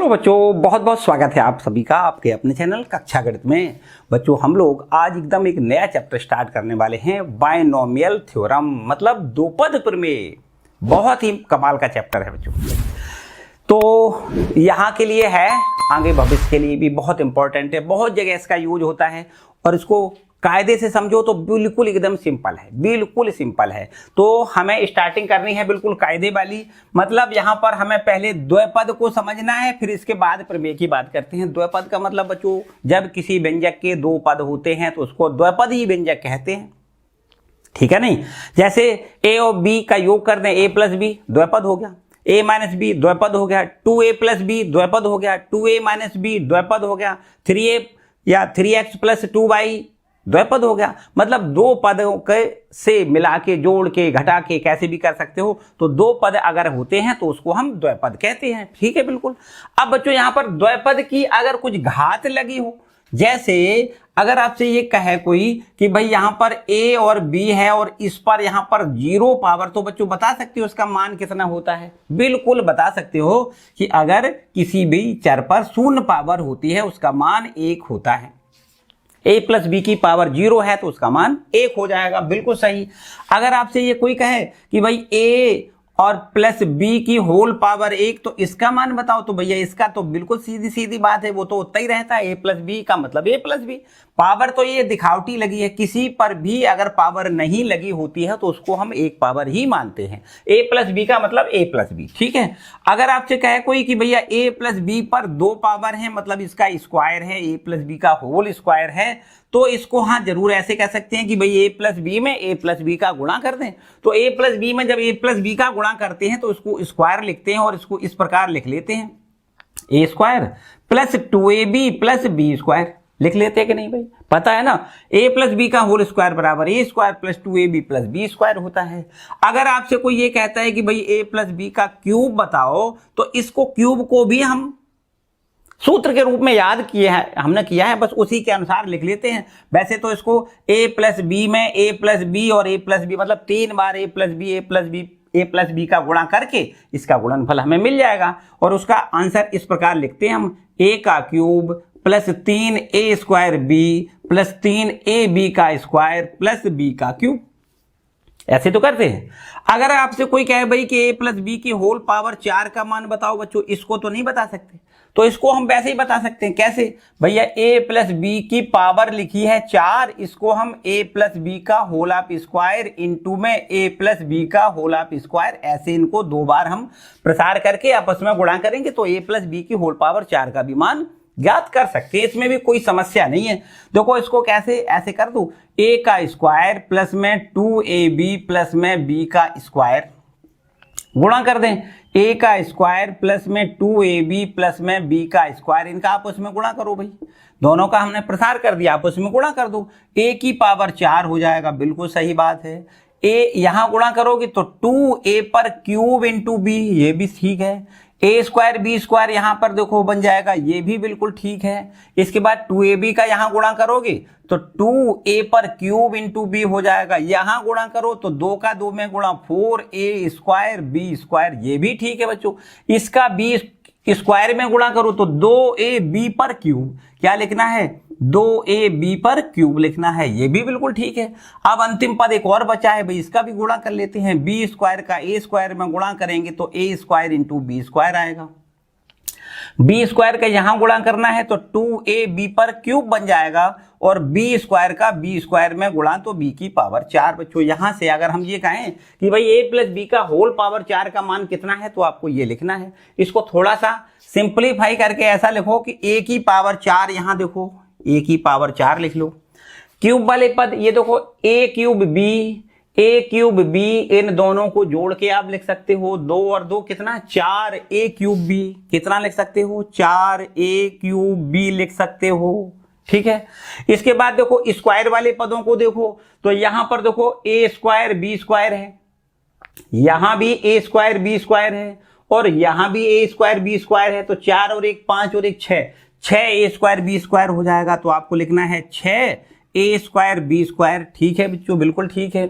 Hello बच्चों, बहुत बहुत स्वागत है आप सभी का आपके अपने चैनल कक्षा गणित में। बच्चों हम लोग आज एकदम एक नया चैप्टर स्टार्ट करने वाले हैं, बायनोमियल थ्योरम, मतलब दोपद प्रमेय। बहुत ही कमाल का चैप्टर है बच्चों। तो यहाँ के लिए है, आगे भविष्य के लिए भी बहुत इंपॉर्टेंट है, बहुत जगह इसका यूज होता है और इसको कायदे से समझो तो बिल्कुल एकदम सिंपल है, बिल्कुल सिंपल है। तो हमें स्टार्टिंग करनी है बिल्कुल कायदे वाली, मतलब यहाँ पर हमें पहले द्विपद को समझना है, फिर इसके बाद प्रमेय की बात करते हैं। द्विपद का मतलब बच्चों, जब किसी व्यंजक के दो पद होते हैं तो उसको द्विपद ही व्यंजक कहते हैं, ठीक है नहीं। जैसे ए और बी का योग कर दें, ए प्लस बी द्विपद हो गया, a माइनस बी द्विपद हो गया, 2a प्लस बी द्विपद हो गया, 2a माइनस बी द्विपद हो गया, 3a या 3x प्लस 2y द्विपद हो गया। मतलब दो पदों के से मिला के, जोड़ के, घटा के कैसे भी कर सकते हो। तो दो पद अगर होते हैं तो उसको हम द्विपद कहते हैं, ठीक है बिल्कुल। अब बच्चों यहाँ पर द्विपद की अगर कुछ घात लगी हो, जैसे अगर आपसे ये कहे कोई कि भाई यहाँ पर a और b है और इस पर यहाँ पर 0 पावर, तो बच्चों बता सकते हो उसका मान कितना होता है? बिल्कुल बता सकते हो कि अगर किसी भी चर पर 0 पावर होती है उसका मान 1 होता है। a प्लस बी की पावर 0 है तो उसका मान 1 हो जाएगा, बिल्कुल सही। अगर आपसे ये कोई कहे कि भाई a और प्लस बी की होल पावर 1, तो इसका मान बताओ, तो भैया इसका तो बिल्कुल सीधी सीधी बात है, वो तो उतना ही रहता है। a प्लस बी का मतलब a प्लस बी। पावर तो ये दिखावटी लगी है, किसी पर भी अगर पावर नहीं लगी होती है तो उसको हम एक पावर ही मानते हैं। a प्लस बी का मतलब a प्लस बी, ठीक है। अगर आपसे कहे कोई कि भैया a प्लस बी पर 2 पावर है, मतलब इसका स्क्वायर है, a प्लस बी का होल स्क्वायर है, तो इसको हाँ जरूर ऐसे कह सकते हैं कि भाई a प्लस बी में a प्लस बी का गुणा कर दें। तो a प्लस बी में जब a प्लस बी का गुणा करते हैं तो इसको स्क्वायर लिखते हैं और इसको इस प्रकार लिख लेते हैं, a square plus 2ab plus B square लिख लेते हैं कि नहीं भाई? पता है ना, a प्लस बी का होल स्क्वायर बराबर a square plus 2ab plus B square होता है। अगर आपसे कोई ये कहता है कि भाई a प्लस बी का क्यूब बताओ, तो इसको क्यूब को भी हम सूत्र के रूप में याद किया है, हमने किया है, बस उसी के अनुसार लिख लेते हैं। वैसे तो इसको a प्लस बी में a प्लस बी और a प्लस बी, मतलब 3 बार a plus B a plus B का गुणा करके इसका गुणनफल हमें मिल जाएगा और उसका आंसर इस प्रकार लिखते हैं हम, a का cube plus 3a square b plus 3ab का स्क्वायर प्लस b का क्यूब। ऐसे तो करते हैं। अगर आपसे कोई कहे भाई कि a प्लस बी की होल पावर 4 का मान बताओ, बच्चों इसको तो नहीं बता सकते, तो इसको हम वैसे ही बता सकते हैं। कैसे भैया? a प्लस बी की पावर लिखी है 4, इसको हम a प्लस बी का होल ऑफ स्क्वायर इंटू में a प्लस बी का होल ऑफ स्क्वायर, ऐसे इनको 2 बार हम प्रसार करके आपस में गुणा करेंगे तो a प्लस बी की होल पावर 4 का भी मान ज्ञात कर सकते हैं। इसमें भी कोई समस्या नहीं है। देखो इसको कैसे ऐसे कर दूं, a का स्क्वायर प्लस में 2ab प्लस में b का स्क्वायर गुणा कर दें, a का स्क्वायर प्लस में 2ab प्लस में b का स्क्वायर, इनका आपस में गुणा करो भाई। दोनों का हमने प्रसार कर दिया, आपस में गुणा कर दो, a की पावर 4 हो जाएगा, बिल्कुल सही बात है। a यहां गुणा करोगे तो 2a पर क्यूब इंटू b, ये भी ठीक है। a स्क्वायर बी स्क्वायर यहां पर देखो बन जाएगा, ये भी बिल्कुल ठीक है। इसके बाद 2ab का यहां गुणा करोगे तो 2a पर क्यूब इंटू बी हो जाएगा, यहां गुणा करो तो 2 का 2 में गुणा 4a स्क्वायर बी स्क्वायर, ये भी ठीक है बच्चों। इसका b स्क्वायर में गुणा करो तो 2ab पर क्यूब, क्या लिखना है? 2ab पर क्यूब लिखना है, ये भी बिल्कुल ठीक है। अब अंतिम पद एक और बचा है भाई, इसका भी गुणा कर लेते हैं। b स्क्वायर का a स्क्वायर में गुणा करेंगे तो a square into B square आएगा। b स्क्वायर का यहां गुणा करना है तो 2ab पर क्यूब बन जाएगा और b स्क्वायर का b स्क्वायर में गुणा तो b की पावर 4। बच्चों यहां से अगर हम ये कहें कि भाई a प्लस बी का होल पावर 4 का मान कितना है, तो आपको ये लिखना है। इसको थोड़ा सा सिंप्लीफाई करके ऐसा लिखो कि a की पावर 4, यहां देखो a की पावर 4 लिख लो। क्यूब वाले पद ये देखो, a क्यूब b, इन दोनों को जोड़ के आप लिख सकते हो 2 और 2 कितना, 4a क्यूब b, कितना लिख सकते हो? 4a क्यूब b लिख सकते हो, ठीक है। इसके बाद देखो स्क्वायर वाले पदों को देखो तो यहां पर देखो a स्क्वायर b स्क्वायर है, यहां भी a स्क्वायर b स्क्वायर है और यहां भी a स्क्वायर b स्क्वायर है, तो 4 और 1 5 और 1 6, 6a स्क्वायर b स्क्वायर हो जाएगा। तो आपको लिखना है 6a स्क्वायर b स्क्वायर, ठीक है बच्चों, बिल्कुल ठीक है।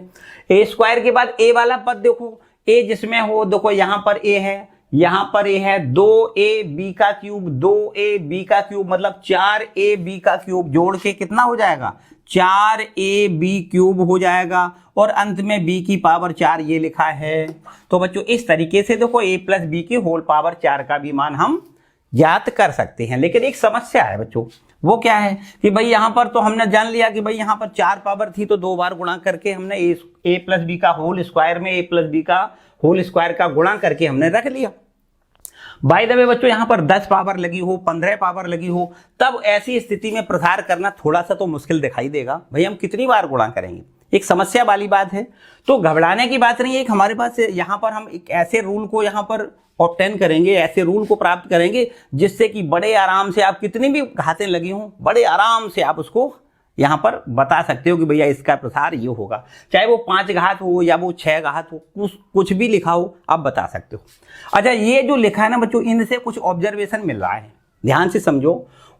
a स्क्वायर के बाद a वाला पद देखो, a जिसमें हो, देखो यहां पर a है, यहां पर ये है 2ab का क्यूब, 2ab का क्यूब मतलब 4ab का क्यूब, जोड़ के कितना हो जाएगा 4ab क्यूब हो जाएगा, और अंत में b की पावर 4 ये लिखा है। तो बच्चों इस तरीके से देखो a प्लस बी की होल पावर 4 का भी मान हम ज्ञात कर सकते हैं। लेकिन एक समस्या है बच्चों, वो क्या है कि भाई यहां पर तो हमने जान लिया कि भाई यहां पर 4 पावर थी तो 2 बार गुणा करके हमने a प्लस बी का होल स्क्वायर में a प्लस बी का होल स्क्वायर का गुणा करके हमने रख लिया। बाय द वे बच्चों यहां पर 10 पावर लगी हो, 15 पावर लगी हो, तब ऐसी स्थिति में प्रसार करना थोड़ा सा तो मुश्किल दिखाई देगा। भाई हम कितनी बार गुणा करेंगे, एक समस्या वाली बात है। तो घबराने की बात नहीं है, एक हमारे पास यहां पर हम एक ऐसे रूल को यहां पर ऑब्टेन करेंगे, ऐसे रूल को प्राप्त करेंगे जिससे कि बड़े आराम से आप कितनी भी घातें लगी हों, बड़े आराम से आप उसको यहां पर बता सकते हो कि भैया इसका प्रसार ये होगा, चाहे वो 5 घात हो या वो 6 घात हो, कुछ भी लिखा हो आप बता सकते हो। अच्छा, ये जो लिखा है ना बच्चों, इनसे कुछ ऑब्जर्वेशन मिल रहा है, ध्यान से समझो।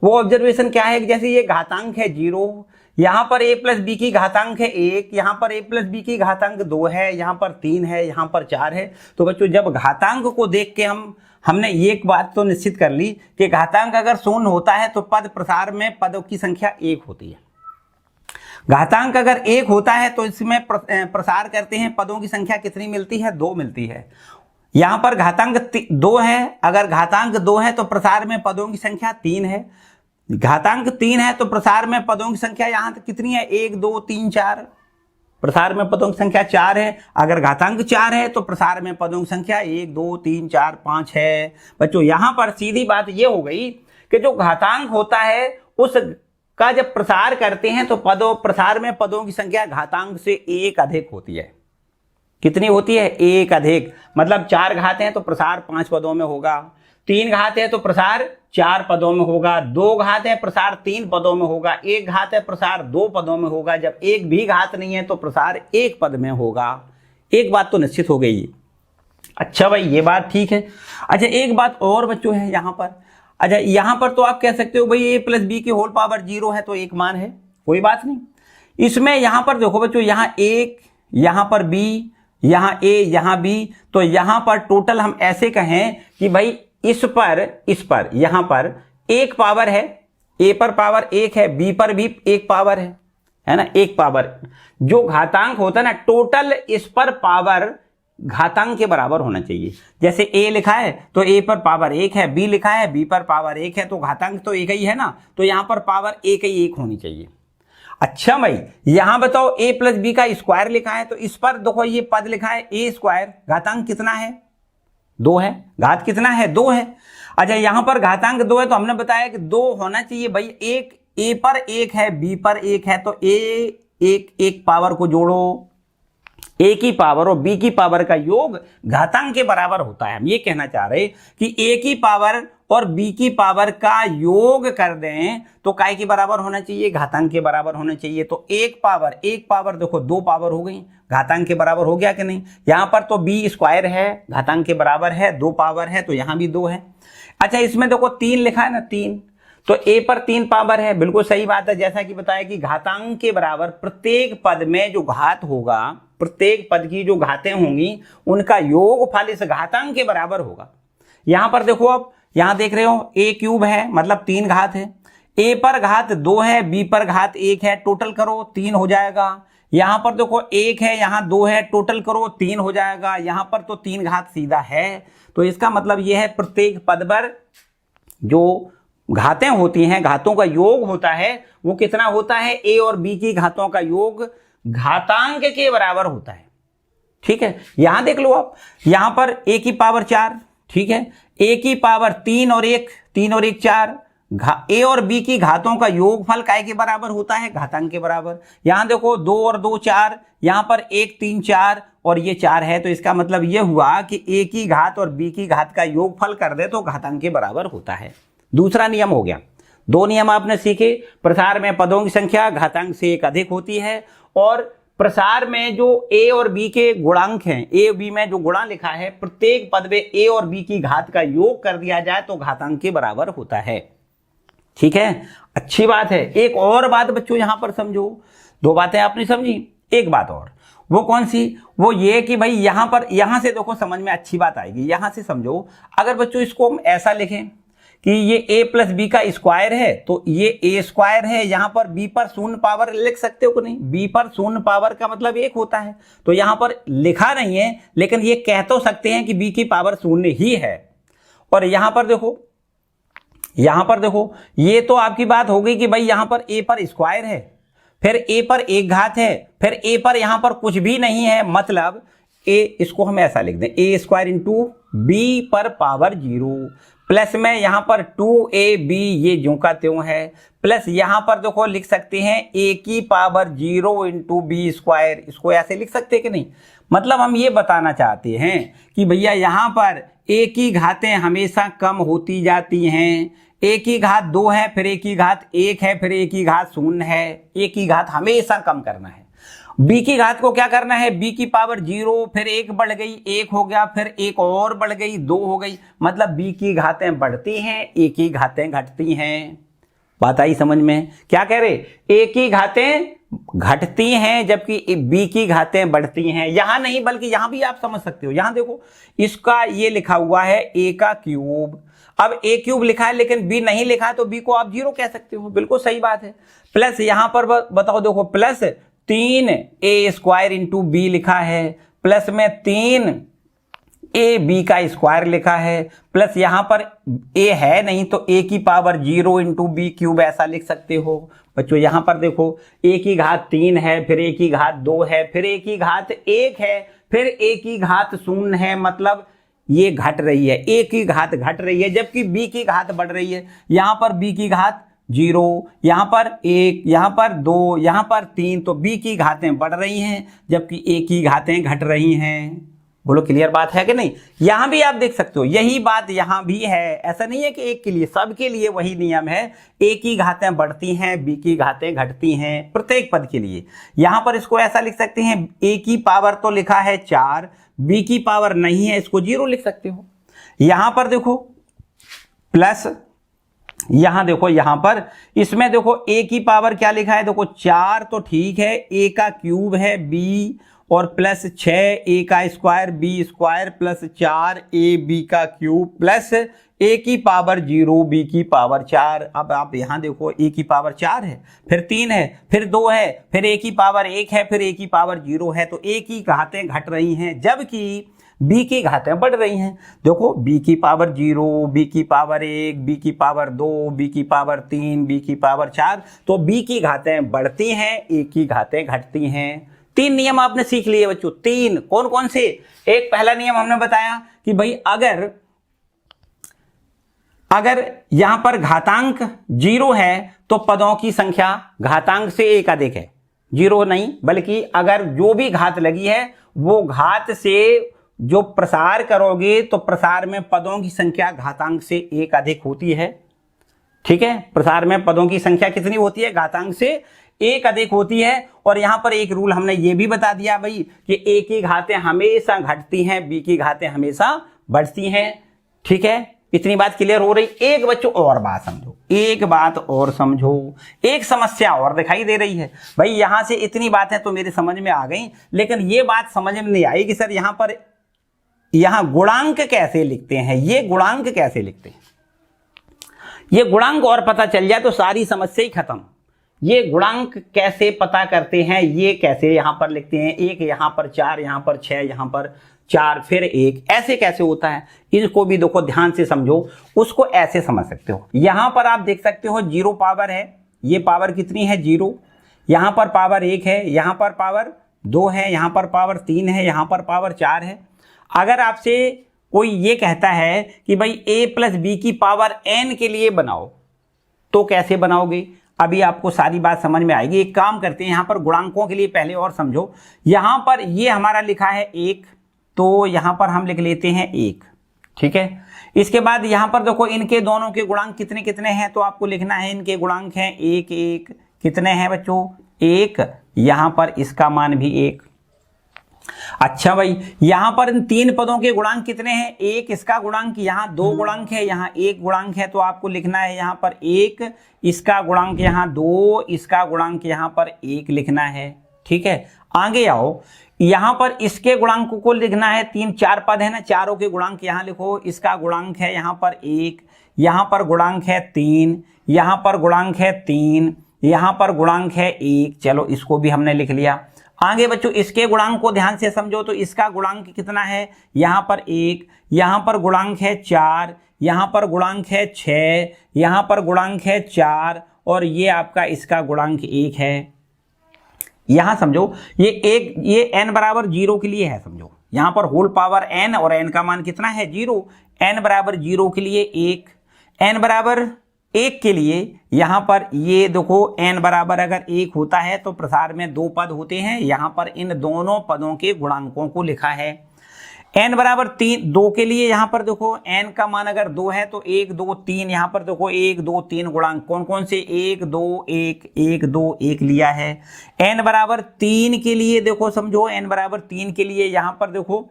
वो ऑब्जर्वेशन क्या है कि जैसे ये घातांक है 0, यहां पर a प्लस बी की घातांक है 1, यहां पर a प्लस बी की घातांक 2 है, यहां पर 3 है, यहां पर 4 है। तो बच्चों जब घातांक को देख के हमने एक बात तो निश्चित कर ली कि घातांक अगर शून्य होता है तो पद प्रसार में पदों की संख्या 1 होती है। घातांक अगर 1 होता है तो इसमें प्रसार करते हैं पदों की संख्या कितनी मिलती है, 2 मिलती है। यहां पर घातांक 2 है, अगर घातांक 2 है तो प्रसार में पदों की संख्या 3 है। घातांक 3 है तो प्रसार में पदों की संख्या यहां तक कितनी है, 1 2 3 4, प्रसार में पदों की संख्या 4 है। अगर घातांक 4 है तो प्रसार में पदों की संख्या 1 2 3 4 5 है। बच्चों यहां पर सीधी बात यह हो गई कि जो घातांक होता है उस का जब प्रसार करते हैं तो प्रसार में पदों की संख्या घातांक से 1 अधिक होती है। कितनी होती है, 1 अधिक, मतलब 4 घात हैं तो प्रसार 5 पदों में होगा, 3 घात है तो प्रसार 4 पदों में होगा, 2 घात है प्रसार 3 पदों में होगा, 1 घात है प्रसार 2 पदों में होगा, जब एक भी घात नहीं है तो प्रसार 1 पद में होगा। एक बात तो निश्चित हो गई। अच्छा भाई ये बात ठीक है। अच्छा एक बात और बच्चों है यहाँ पर, अच्छा यहां पर तो आप कह सकते हो भाई a प्लस बी की होल पावर 0 है तो 1 मान है, कोई बात नहीं। इसमें यहां पर देखो बच्चों, यहां 1, यहां पर b, यहां a, यहां b, तो यहां पर टोटल हम ऐसे कहें कि भाई इस पर यहां पर 1 पावर है, a पर पावर 1 है, b पर भी 1 पावर है ना, 1 पावर। जो घातांक होता है ना टोटल इस पर पावर घातांक के बराबर होना चाहिए। जैसे a लिखा है तो a पर पावर 1 है, b लिखा है b पर पावर 1 है, तो घातांक तो एक ही है ना, तो यहां पर पावर 1 होनी चाहिए। अच्छा भाई यहां बताओ a प्लस बी का स्क्वायर लिखा है तो इस पर देखो ये पद लिखा है a स्क्वायर, घातांक कितना है, 2 है, घात कितना है, 2 है। अच्छा यहां पर घातांक 2 है तो हमने बताया कि 2 होना चाहिए भाई, एक a पर 1 है, b पर 1 है, तो एक पावर को जोड़ो, a की पावर और b की पावर का योग घातांक के बराबर होता है। हम ये कहना चाह रहे कि a की पावर और b की पावर का योग कर दें तो काय के बराबर होना चाहिए, घातांक के बराबर होना चाहिए। तो एक पावर देखो 2 पावर हो गई, घातांक के बराबर हो गया कि नहीं। यहां पर तो b स्क्वायर है, घातांक के बराबर है, 2 पावर है तो यहां भी 2 है। अच्छा इसमें देखो 3 लिखा है ना, 3, तो a पर 3 पावर है, बिल्कुल सही बात है। जैसा कि बताया कि घातांक के बराबर प्रत्येक पद में जो घात होगा, प्रत्येक पद की जो घातें होंगी उनका योगफल इस घातांक के बराबर होगा। यहां पर देखो, आप यहां देख रहे हो a क्यूब है मतलब 3 घात है, a पर घात 2 है, b पर घात 1 है, टोटल करो 3 हो जाएगा। यहां पर देखो 1 है, यहां 2 है, टोटल करो 3 हो जाएगा। यहां पर तो 3 घात सीधा है, तो इसका मतलब यह है प्रत्येक पद पर जो घातें होती हैं, घातों का योग होता है, वो कितना होता है, a और b की घातों का योग घातांक के बराबर होता है। ठीक है, यहां देख लो आप, यहां पर a की पावर 4, ठीक है, a की पावर 3 और 1, 3 और 1 4, a और b की घातों का योगफल काय के बराबर होता है, घातांक के बराबर। यहां देखो 2 और 2 4, यहां पर 1 3 4 और ये 4 है, तो इसका मतलब ये हुआ कि a की घात और b की घात का योगफल कर दे तो घातांक के बराबर होता है। दूसरा नियम हो गया। 2 नियम आपने सीखे, प्रसार में पदों की संख्या घातांक से 1 अधिक होती है, और प्रसार में जो a और b के गुणांक हैं, a और b में जो गुणा लिखा है, प्रत्येक पद में a और b की घात का योग कर दिया जाए तो घातांक के बराबर होता है। ठीक है, अच्छी बात है। एक और बात बच्चों यहां पर समझो, 2 बातें आपने समझी, एक बात और, वो कौन सी, वो ये कि भाई यहां पर, यहां से देखो समझ में अच्छी बात आएगी, यहां से समझो। अगर बच्चों इसको हम ऐसा लिखें कि ये a प्लस बी का स्क्वायर है, तो ये a स्क्वायर है, यहां पर b पर शून्य पावर लिख सकते हो कि नहीं, b पर शून्य पावर का मतलब 1 होता है, तो यहां पर लिखा नहीं है लेकिन ये कह तो सकते हैं कि b की पावर शून्य ही है। और यहां पर देखो, यहां पर देखो, ये तो आपकी बात हो गई कि भाई यहां पर a पर स्क्वायर है, फिर a पर एक घात है, फिर a पर यहां पर कुछ भी नहीं है, मतलब a, इसको हम ऐसा लिख दें, a स्क्वायर इंटू बी पर पावर 0, प्लस में यहां पर 2ab ये ज्यों का त्यों है, प्लस यहां पर देखो लिख सकते हैं a की पावर 0 इंटू बी स्क्वायर, इसको ऐसे लिख सकते हैं कि नहीं। मतलब हम ये बताना चाहते हैं कि भैया यहां पर a की घातें हमेशा कम होती जाती हैं, a की घात 2 है, फिर a की घात 1 है, फिर a की घात 0 है, a की घात हमेशा कम करना है। b की घात को क्या करना है, b की पावर 0, फिर 1 बढ़ गई, 1 हो गया, फिर 1 और बढ़ गई, 2 हो गई, मतलब b की घातें बढ़ती हैं, a की घातें घटती हैं। बात आई समझ में, क्या कह रहे, a की घातें घटती हैं जबकि b की घातें बढ़ती हैं। यहां नहीं बल्कि यहां भी आप समझ सकते हो, यहां देखो इसका ये लिखा हुआ है a का क्यूब, अब a क्यूब लिखा है लेकिन b नहीं लिखा है, तो b को आप 0 कह सकते हो, बिल्कुल सही बात है। प्लस यहां पर बताओ, देखो plus 3a square into B लिखा है, प्लस में 3ab का स्क्वायर लिखा है, प्लस यहां पर a है नहीं तो a की पावर 0 इंटू बी क्यूब ऐसा लिख सकते हो। बच्चों यहां पर देखो a की घात 3 है, फिर a की घात 2 है, फिर a की घात 1 है, फिर a की घात 0 है, मतलब ये घट रही है, a की घात घट रही है जबकि b की घात बढ़ रही है। यहां पर b की घात 0, यहां पर 1, यहां पर 2, यहां पर 3, तो b की घातें बढ़ रही हैं जबकि a की घातें घट रही हैं। बोलो क्लियर बात है कि नहीं। यहां भी आप देख सकते हो यही बात यहां भी है, ऐसा नहीं है कि एक के लिए, सबके लिए वही नियम है, a की घातें बढ़ती हैं, b की घातें घटती हैं, प्रत्येक पद के लिए। यहां पर इसको ऐसा लिख सकते हैं, a की पावर तो लिखा है 4, b की पावर नहीं है, इसको 0 लिख सकते हो। यहां पर देखो प्लस, यहां देखो यहां पर इसमें देखो a की पावर क्या लिखा है, देखो 4 तो ठीक है, a का क्यूब है b, और प्लस 6 a का square b square plus 4 a b का क्यूब प्लस a की पावर 0 b की पावर 4। अब आप यहां देखो a की पावर 4 है, फिर 3 है, फिर 2 है, फिर a की पावर 1 है, फिर a की पावर 0 है, तो a की घातें घट रही हैं जबकि b की घातें बढ़ रही हैं। देखो b की पावर 0, b की पावर 1, b की पावर 2, b की पावर 3, b की पावर 4, तो b की घातें बढ़ती हैं, a की घातें घटती हैं। 3 नियम आपने सीख लिए बच्चों, 3 कौन कौन से। एक पहला नियम हमने बताया कि भाई अगर यहां पर घातांक 0 है तो पदों की संख्या घातांक से 1 अधिक है, 0 नहीं बल्कि अगर जो भी घात लगी है वो घात से जो प्रसार करोगे तो प्रसार में पदों की संख्या घातांक से 1 अधिक होती है। ठीक है, प्रसार में पदों की संख्या कितनी होती है, घातांक से 1 अधिक होती है। और यहां पर एक रूल हमने ये भी बता दिया भाई कि a की घातें हमेशा घटती हैं, b की घातें हमेशा बढ़ती हैं। ठीक है, इतनी बात क्लियर हो रही। एक बच्चों और बात समझो, एक बात और समझो, एक समस्या और दिखाई दे रही है। भाई यहां से इतनी बातें तो मेरे समझ में आ गई, लेकिन ये बात समझ में नहीं आई कि सर यहां गुणांक कैसे लिखते हैं, ये गुणांक कैसे लिखते हैं। ये गुणांक और पता चल जाए तो सारी समस्या ही खत्म। ये गुणांक कैसे पता करते हैं, ये कैसे यहां पर लिखते हैं, 1 यहां पर 4, यहां पर 6, यहां पर 4, फिर 1, ऐसे कैसे होता है, इसको भी देखो ध्यान से समझो। उसको ऐसे समझ सकते हो, यहां पर आप देख सकते हो 0 पावर है, ये पावर कितनी है 0, यहां पर पावर 1 है, यहां पर पावर 2 है, यहां पर पावर 3 है, यहां पर पावर 4 है। अगर आपसे कोई ये कहता है कि भाई a प्लस बी की पावर n के लिए बनाओ, तो कैसे बनाओगे, अभी आपको सारी बात समझ में आएगी। एक काम करते हैं, यहां पर गुणांकों के लिए पहले और समझो। यहां पर ये हमारा लिखा है 1, तो यहां पर हम लिख लेते हैं 1। ठीक है, इसके बाद यहां पर देखो इनके दोनों के गुणांक कितने कितने हैं, तो आपको लिखना है इनके गुणांक हैं 1 1, कितने हैं बच्चों 1, यहां पर इसका मान भी 1। अच्छा भाई यहां पर इन 3 पदों के गुणांक कितने हैं, 1 इसका गुणांक, यहां 2 गुणांक है, यहां 1 गुणांक है, तो आपको लिखना है यहां पर 1, इसका गुणांक यहां 2, इसका गुणांक यहां पर 1 लिखना है। ठीक है, आगे आओ, यहां पर इसके गुणांक को लिखना है, 3 4 पद है ना, चारों के गुणांक यहां लिखो। इसका गुणांक है यहां पर 1, यहां पर गुणांक है 3, यहां पर गुणांक है 3, यहां पर गुणांक है 1। चलो इसको भी हमने लिख लिया। आगे बच्चों इसके गुणांक को ध्यान से समझो, तो इसका गुणांक कितना है, यहां पर 1, यहां पर गुणांक है 4, यहां पर गुणांक है 6, यहां पर गुणांक है 4, और ये आपका इसका गुणांक 1 है। यहां समझो ये n बराबर 0 के लिए है, समझो यहां पर होल पावर n और n का मान कितना है 0, n बराबर 0 के लिए 1, n बराबर 1 के लिए यहां पर ये देखो n बराबर अगर 1 होता है तो प्रसार में 2 पद होते हैं, यहां पर इन दोनों पदों के गुणांकों को लिखा है। n बराबर 2 के लिए यहां पर देखो n का मान अगर 2 है तो 1 2 3, यहां पर देखो 1 2 3 गुणांक कौन कौन से 1 2 1 1 2 1 लिया है। n बराबर 3 के लिए देखो समझो, n बराबर 3 के लिए यहां पर देखो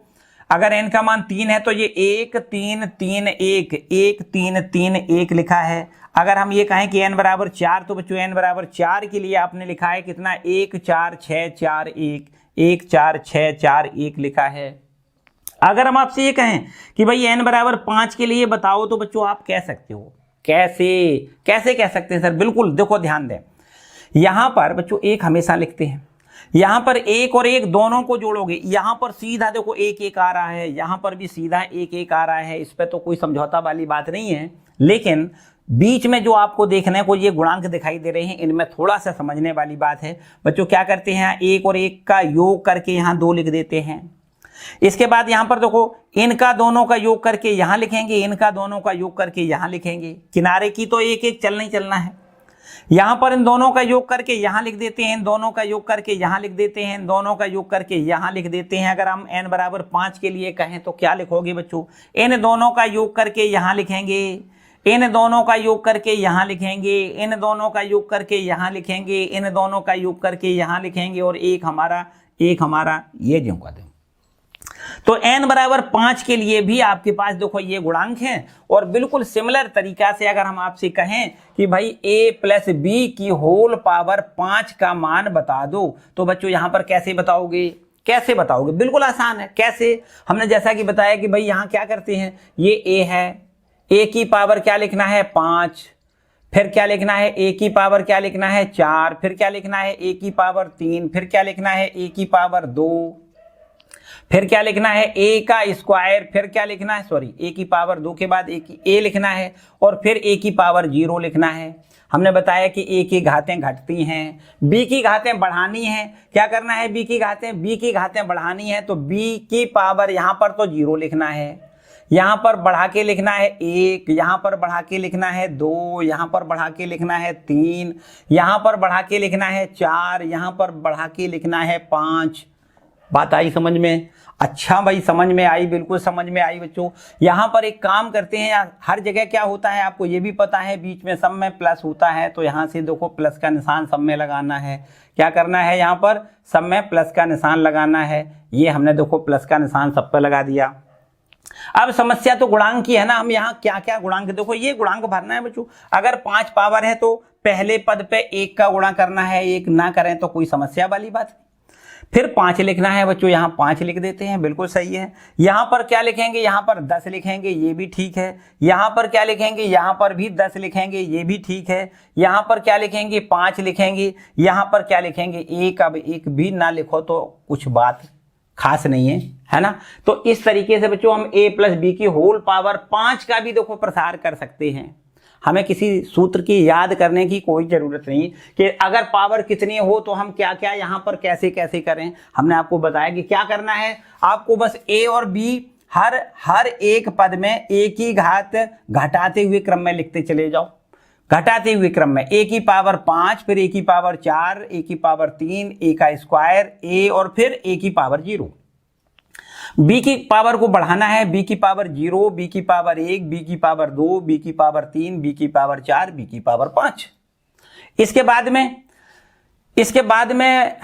अगर n का मान 3 है तो ये 1 3 3 1 1 3 3 1 लिखा है। अगर हम ये कहें कि n बराबर 4 तो बच्चों n बराबर 4 के लिए आपने लिखा है कितना 1 4 6 4 1 1 4 6 4 1 लिखा है। अगर हम आपसे ये कहें कि भाई n बराबर 5 के लिए बताओ तो बच्चों आप कह सकते हो, कैसे कह सकते हैं सर, बिल्कुल देखो ध्यान दें, यहां पर बच्चों 1 हमेशा लिखते हैं, यहां पर 1 और 1 दोनों को जोड़ोगे, यहां पर सीधा देखो 1 1 आ रहा है, यहां पर भी सीधा 1 1 आ रहा है, इस पर तो कोई समझौता वाली बात नहीं है। लेकिन बीच में जो आपको देखने को ये गुणांक दिखाई दे रहे हैं, इनमें थोड़ा सा समझने वाली बात है। बच्चों क्या करते हैं, 1 और 1 का योग करके यहां 2 लिख देते हैं। इसके बाद यहां पर देखो इनका दोनों का योग करके यहां लिखेंगे, इनका दोनों का योग करके यहां लिखेंगे। किनारे की तो 1 1 चलना ही चलना है। यहां पर इन दोनों का योग करके यहां लिख देते हैं, इन दोनों का योग करके यहां लिख देते हैं, इन दोनों का योग करके यहां लिख देते हैं। अगर हम n बराबर 5 के लिए कहें तो क्या लिखोगे बच्चों, इन दोनों का योग करके यहां लिखेंगे, इन दोनों का योग करके यहां लिखेंगे, इन दोनों का योग करके यहां लिखेंगे, इन दोनों का योग करके यहां लिखेंगे, और एक हमारा ये जो का। तो n बराबर 5 के लिए भी आपके पास देखो ये गुणांक हैं। और बिल्कुल सिमिलर तरीका से अगर हम आपसे कहें कि भाई a प्लस बी की होल पावर 5 का मान बता दो, तो बच्चों यहां पर कैसे बताओगे, बिल्कुल आसान है। कैसे, हमने जैसा कि बताया कि भाई यहां क्या करते हैं, ये a है, a की पावर क्या लिखना है 5, फिर क्या लिखना है a की पावर क्या लिखना है 4, फिर क्या लिखना है a की पावर 3, फिर क्या लिखना है a की पावर 2, फिर क्या लिखना है a का स्क्वायर, फिर क्या लिखना है a की पावर 2 के बाद a लिखना है, और फिर a की पावर 0 लिखना है। हमने बताया कि a की घातें घटती हैं, b की घातें बढ़ानी है। क्या करना है, b की घातें बढ़ानी है, तो b की पावर यहाँ पर तो 0 लिखना है, यहाँ पर बढ़ा के लिखना है 1, यहाँ पर बढ़ा के लिखना है 2, यहाँ पर बढ़ा के लिखना है 3, यहाँ पर बढ़ा के लिखना है 4, यहाँ पर बढ़ा के लिखना है 5। बात आई समझ में? अच्छा भाई समझ में आई, बिल्कुल समझ में आई बच्चों। यहाँ पर एक काम करते हैं, हर जगह क्या होता है आपको ये भी पता है, बीच में सब में प्लस होता है, तो यहाँ से देखो प्लस का निशान सब में लगाना है। क्या करना है, यहाँ पर सब में प्लस का निशान लगाना है। ये हमने देखो प्लस का निशान सब पर लगा दिया। अब समस्या तो गुणांक की है ना, हम यहाँ क्या क्या गुणांक, देखो ये गुणांक भरना है बच्चों। अगर 5 पावर है तो पहले पद पे 1 का गुणा करना है, 1 ना करें तो कोई समस्या वाली बात नहीं। फिर 5 लिखना है बच्चों, यहाँ 5 लिख देते हैं, बिल्कुल सही है। यहाँ पर क्या लिखेंगे, यहाँ पर 10 लिखेंगे, ये भी ठीक है। यहाँ पर क्या लिखेंगे, यहाँ पर भी 10 लिखेंगे, ये भी ठीक है। यहाँ पर क्या लिखेंगे, 5 लिखेंगे। यहाँ पर क्या लिखेंगे, 1। अब 1 भी ना लिखो तो कुछ बात खास नहीं है ना। तो इस तरीके से बच्चों हम a प्लस बी की होल पावर 5 का भी देखो प्रसार कर सकते हैं। हमें किसी सूत्र की याद करने की कोई जरूरत नहीं कि अगर पावर कितनी हो तो हम क्या क्या यहाँ पर कैसे कैसे करें। हमने आपको बताया कि क्या करना है, आपको बस a और b हर एक पद में a की घात घटाते हुए क्रम में लिखते चले जाओ। घटाते हुए क्रम में a की पावर 5, फिर a की पावर 4, a की पावर 3, a का स्क्वायर a, और फिर a की पावर 0। b की पावर को बढ़ाना है, b की पावर 0, b की पावर 1, b की पावर 2, b की पावर 3, b की पावर 4, b की पावर 5। इसके बाद में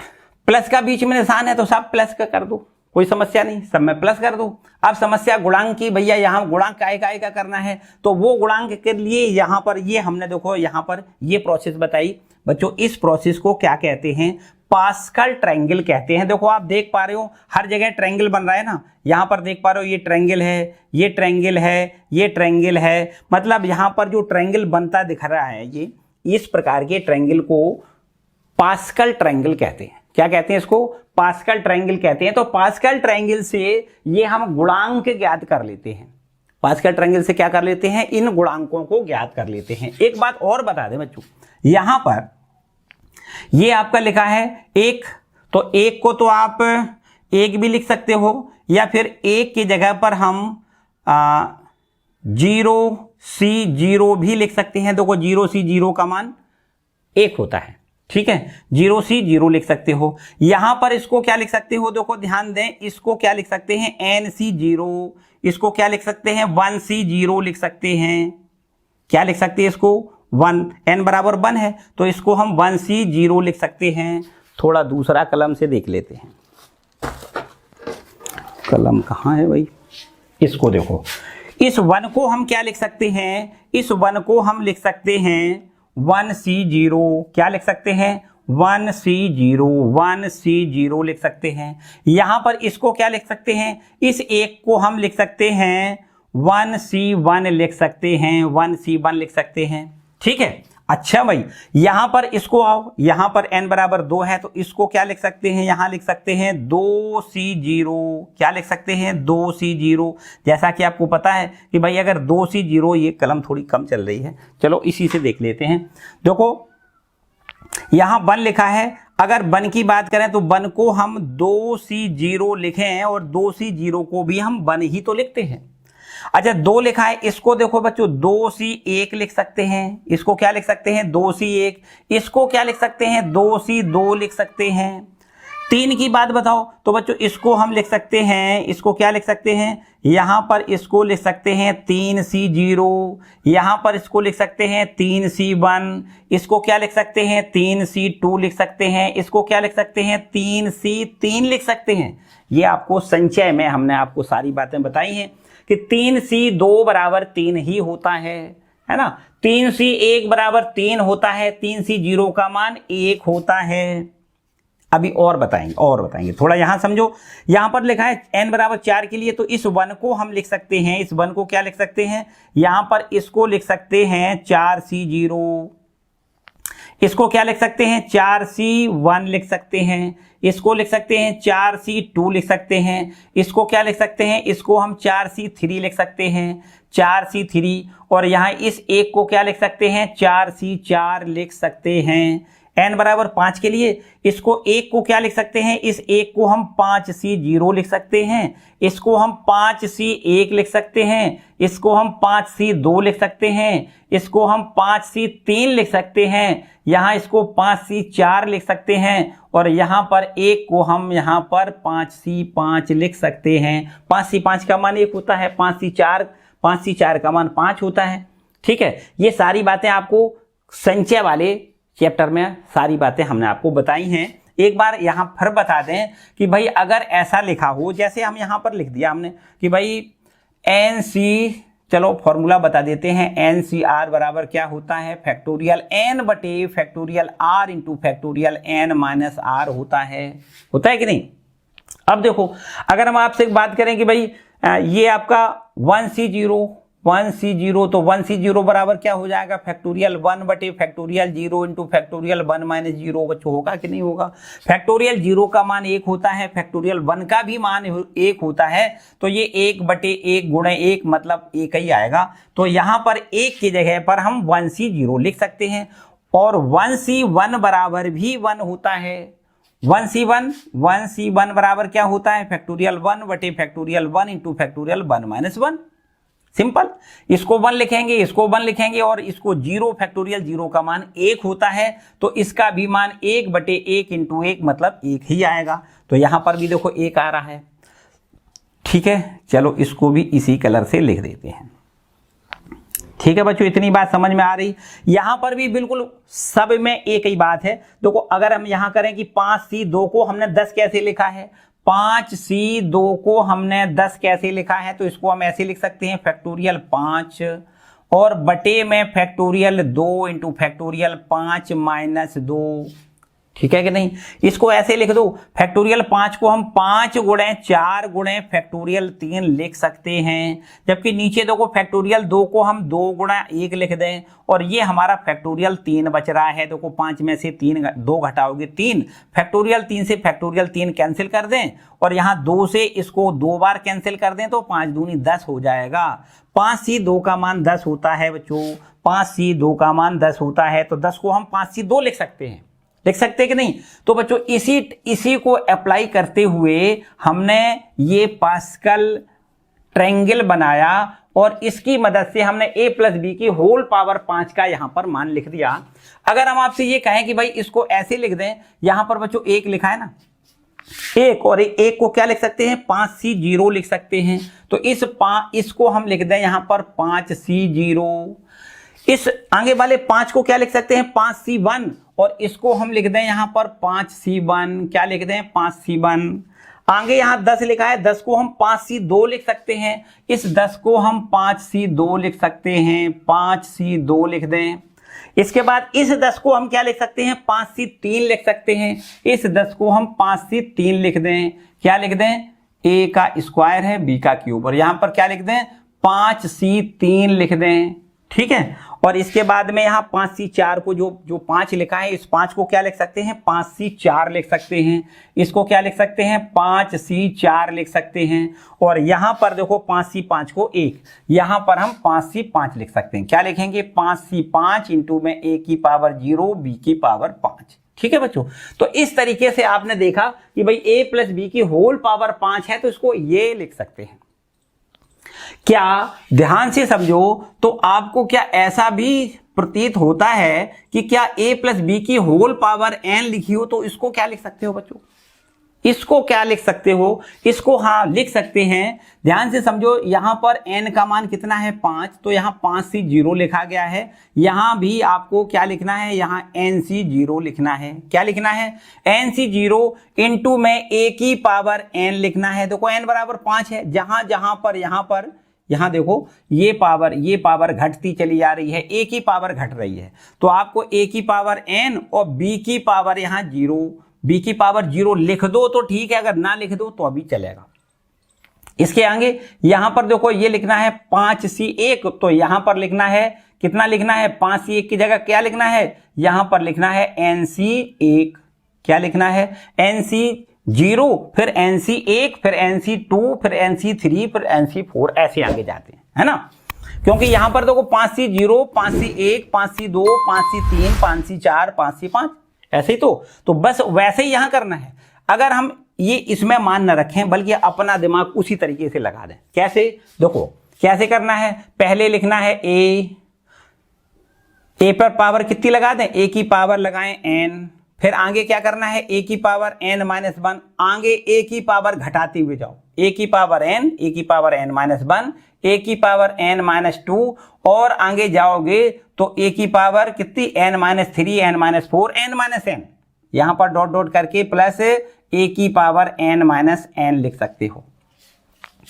प्लस का बीच में निशान है तो सब प्लस का कर दो, कोई समस्या नहीं, सब में प्लस कर दो। अब समस्या गुणांक की, भैया यहाँ गुणांक काय का करना है, तो वो गुणांक के लिए यहाँ पर ये हमने देखो यहाँ पर ये प्रोसेस बताई बच्चों। इस प्रोसेस को क्या कहते हैं, पास्कल ट्रायंगल कहते हैं। देखो आप देख पा रहे हो हर जगह ट्रायंगल बन रहा है ना, यहां पर देख पा रहे हो ये ट्रायंगल है, ये ट्रायंगल है, ये ट्रायंगल है, मतलब यहां पर जो ट्रायंगल बनता दिख रहा है ये इस प्रकार के ट्रायंगल को पास्कल ट्रायंगल कहते हैं। क्या कहते हैं इसको? पास्कल ट्रायंगल कहते हैं। तो पास्कल ट्रायंगल से ये हम गुणांक ज्ञात कर लेते हैं। पास्कल ट्रायंगल से क्या कर लेते हैं? इन गुणांकों को ज्ञात कर लेते हैं। एक बात और बता दें बच्चों, यहां पर ये आपका लिखा है एक, तो एक को तो आप एक भी लिख सकते हो या फिर एक की जगह पर हम 0C0 भी लिख सकते हैं। देखो 0C0 का मान 1 होता है, ठीक है, 0C0 लिख सकते हो। यहां पर इसको क्या लिख सकते हो? देखो ध्यान दें, इसको क्या लिख सकते हैं? NC0। इसको क्या लिख सकते हैं? 1C0 लिख सकते हैं। क्या लिख सकते हैं इसको? 1, n बराबर 1 है तो इसको हम 1C0 लिख सकते हैं। थोड़ा दूसरा कलम से देख लेते हैं, कलम कहाँ है भाई? इसको देखो, इस 1 को हम क्या लिख सकते हैं? इस 1 को हम लिख सकते हैं 1C0। क्या लिख सकते हैं? 1C0 लिख सकते हैं। यहां पर इसको क्या लिख सकते हैं? इस एक को हम लिख सकते हैं 1C1 लिख सकते हैं, 1C1 लिख सकते हैं, ठीक है। अच्छा भाई, यहां पर इसको आओ, यहां पर n बराबर 2 है तो इसको क्या लिख सकते हैं? यहां लिख सकते हैं 2C0। क्या लिख सकते हैं? 2C0। जैसा कि आपको पता है कि भाई अगर 2C0, ये कलम थोड़ी कम चल रही है, चलो इसी से देख लेते हैं। देखो यहां 1 लिखा है, अगर 1 की बात करें तो 1 को हम 2C0 लिखें और 2C0 को भी हम 1 ही तो लिखते हैं। अच्छा 2 लिखा है, इसको देखो बच्चों 2C1 लिख सकते हैं। इसको क्या लिख सकते हैं? 2C1। इसको क्या लिख सकते हैं? 2C2 लिख सकते हैं। 3 की बात बताओ तो बच्चों इसको हम लिख सकते हैं, इसको क्या लिख सकते हैं? यहां पर इसको लिख सकते हैं 3C0। यहां पर इसको लिख सकते हैं 3C1। इसको क्या लिख सकते हैं? 3C2 लिख सकते हैं। इसको क्या लिख सकते हैं? 3C3 लिख सकते हैं। ये आपको संचय में हमने आपको सारी बातें बताई हैं कि 3C2 बराबर 3 ही होता है ना। 3C1 बराबर 3 होता है, 3C0 का मान 1 होता है। अभी और बताएंगे थोड़ा, यहां समझो। यहां पर लिखा है n बराबर 4 के लिए, तो इस 1 को हम लिख सकते हैं, इस 1 को क्या लिख सकते हैं? यहां पर इसको लिख सकते हैं 4C0। इसको क्या लिख सकते हैं? 4C1 लिख सकते हैं। इसको लिख सकते हैं 4C2 लिख सकते हैं। इसको क्या लिख सकते हैं? इसको हम 4C3 लिख सकते हैं, 4C3। और यहाँ इस एक को क्या लिख सकते हैं? 4C4 लिख सकते हैं। n बराबर 5 के लिए इसको एक को क्या लिख सकते हैं? इस एक को हम 5C0 लिख सकते हैं। इसको हम 5C1 लिख सकते हैं। इसको हम 5C2 लिख सकते हैं। इसको हम 5C3 लिख सकते हैं। यहाँ इसको 5C4 लिख सकते हैं और यहाँ पर एक को हम यहाँ पर 5C5 लिख सकते हैं। 5C5 का मान 1 होता है, 5C4 का मान 5 होता है, ठीक है। ये सारी बातें आपको संचय वाले चैप्टर में सारी बातें हमने आपको बताई हैं। एक बार यहाँ फिर बता दें कि भाई अगर ऐसा लिखा हो, जैसे हम यहाँ पर लिख दिया हमने कि भाई NC, चलो फॉर्मूला बता देते हैं, NCR बराबर क्या होता है? फैक्टोरियल n बटे factorial r into factorial n minus r होता है कि नहीं? अब देखो अगर हम आपसे एक बात करें कि भाई ये आपका 1C0 तो 1C0 बराबर क्या हो जाएगा? फैक्टोरियल 1 बटे फैक्टोरियल 0 इंटू फैक्टोरियल 1 माइनस 0। बच्चों होगा कि नहीं होगा? फैक्टोरियल 0 का मान 1 होता है, फैक्टोरियल 1 का भी मान 1 होता है, तो ये 1 बटे 1 गुणे 1 मतलब 1 ही आएगा। तो यहाँ पर 1 की जगह पर हम 1C0 लिख सकते हैं और 1C1 बराबर भी 1 होता है। 1C1 बराबर क्या होता है? फैक्टोरियल 1 बटे factorial 1 into factorial 1 minus 1। Simple, इसको 1 लिखेंगे, इसको 1 लिखेंगे और इसको 0, फैक्टोरियल 0 का मान 1 होता है, तो इसका भी मान 1 बटे 1 इंटू 1 मतलब 1 ही आएगा। तो यहां पर भी देखो 1 आ रहा है, ठीक है। चलो इसको भी इसी कलर से लिख देते हैं, ठीक है बच्चों। इतनी बात समझ में आ रही? यहां पर भी बिल्कुल सब में एक ही बात है। देखो अगर हम यहां करें कि 5C2 को हमने 10 कैसे लिखा है? 5C2 को हमने 10 कैसे लिखा है? तो इसको हम ऐसे लिख सकते हैं फैक्टोरियल 5 और बटे में फैक्टोरियल 2 इंटू फैक्टोरियल 5 माइनस 2। ठीक है कि नहीं। इसको ऐसे लिख दो, फैक्टोरियल 5 को हम 5 गुणे 4 गुणे फैक्टोरियल 3 लिख सकते हैं, जबकि नीचे देखो फैक्टोरियल 2 को हम 2 गुणा 1 लिख दें, और ये हमारा फैक्टोरियल 3 बच रहा है। देखो 5 में से 2 घटाओगे 3, फैक्टोरियल 3 से फैक्टोरियल 3 कैंसिल कर दें, और यहाँ 2 से इसको 2 बार कैंसिल कर दें तो 5 दूनी 10 हो जाएगा। 5C2 का मान 10 होता है बच्चों, 5C2 का मान 10 होता है, तो 10 को हम 5C2 लिख सकते हैं, लिख सकते हैं कि नहीं। तो बच्चों इसी को अप्लाई करते हुए हमने ये पास्कल ट्रायंगल बनाया, और इसकी मदद से हमने a प्लस बी की होल पावर 5 का यहां पर मान लिख दिया। अगर हम आपसे ये कहें कि भाई इसको ऐसे लिख दें, यहां पर बच्चों 1 लिखा है ना, 1 और 1 को क्या लिख सकते हैं, 5C0 लिख सकते हैं। तो इसको हम लिख दें यहां पर 5C0। इस आगे वाले 5 को क्या लिख सकते हैं, 5C1, और इसको हम लिख दें यहां पर 5C1। क्या लिख दें, 5C1। आगे यहां 10 लिखा है, 10 को हम 5C2 लिख सकते हैं, इस 10 को हम 5C2 लिख सकते हैं, 5C2 लिख दें। इसके बाद इस 10 को हम क्या लिख सकते हैं, 5C3 लिख सकते हैं, इस 10 को हम 5C3 लिख दें। क्या लिख दें, a का स्क्वायर है b का क्यूब, और यहां पर क्या लिख दें, 5C3 लिख दें। ठीक है, और इसके बाद में यहाँ 5C4 को जो 5 लिखा है, इस 5 को क्या लिख सकते हैं, 5C4 लिख सकते हैं। इसको क्या लिख सकते हैं, 5C4 लिख सकते हैं। और यहाँ पर देखो 5C5 को 1, यहाँ पर हम 5C5 लिख सकते हैं। क्या लिखेंगे, 5C5 इंटू में a की पावर 0 b की पावर 5। ठीक है बच्चों, तो इस तरीके से आपने देखा कि भाई a प्लस बी की होल पावर 5 है, तो इसको ये लिख सकते हैं। क्या ध्यान से समझो, तो आपको क्या ऐसा भी प्रतीत होता है कि क्या a प्लस बी की होल पावर n लिखी हो, तो इसको क्या लिख सकते हो बच्चों, इसको क्या लिख सकते हो, इसको हाँ लिख सकते हैं। ध्यान से समझो, यहां पर n का मान कितना है, 5, तो यहां 5C0 लिखा गया है। यहां भी आपको क्या लिखना है, यहां NC0 लिखना है। क्या लिखना है, NC0 इंटू में a की पावर n लिखना है। देखो n बराबर 5 है, यहां देखो ये पावर घटती चली जा रही है, a की पावर घट रही है, तो आपको a की पावर n और b की पावर यहां 0, b की पावर 0 लिख दो तो ठीक है, अगर ना लिख दो तो अभी चलेगा। इसके आगे यहां पर देखो ये लिखना है 5C1, तो यहां पर लिखना है कितना, लिखना है 5C1 की जगह क्या लिखना है, यहां पर लिखना है NC1। क्या लिखना है, NC0, फिर NC1, फिर NC2, फिर NC3, फिर NC4, ऐसे आगे जाते हैं, है ना। क्योंकि यहां पर देखो 5C0, 5C1, 5C2, 5C3, 5C4, 5C5, ऐसे ही तो बस वैसे ही यहां करना है। अगर हम ये इसमें मान न रखें, बल्कि अपना दिमाग उसी तरीके से लगा दें। कैसे, देखो कैसे करना है, पहले लिखना है a पर पावर कितनी लगा दें, a की पावर लगाएं n, फिर आगे क्या करना है, a की पावर n-1, आगे a की पावर घटाते हुए जाओ, a की पावर n, a की पावर n-1, a की पावर n-2, और आगे जाओगे तो a की पावर कितनी, n-3, n-4, n-n, यहां पर डॉट डॉट करके प्लस a की पावर n-n लिख सकते हो।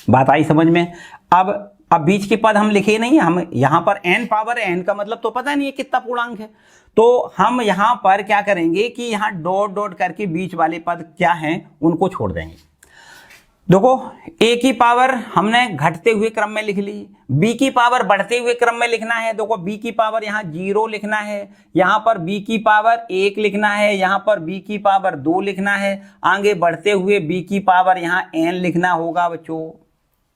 बात आई समझ में। अब बीच के पद हम लिखे नहीं, हम यहां पर n पावर n का मतलब तो पता नहीं है कितना पूर्णांक है, तो हम यहां पर क्या करेंगे कि यहां डॉट डॉट करके बीच वाले पद क्या हैं उनको छोड़ देंगे। देखो a की पावर हमने घटते हुए क्रम में लिख ली, b की पावर बढ़ते हुए क्रम में लिखना है। देखो b की पावर यहाँ 0 लिखना है, यहाँ पर b की पावर 1 लिखना है, यहाँ पर b की पावर 2 लिखना है, आगे बढ़ते हुए b की पावर यहाँ n लिखना होगा बच्चों।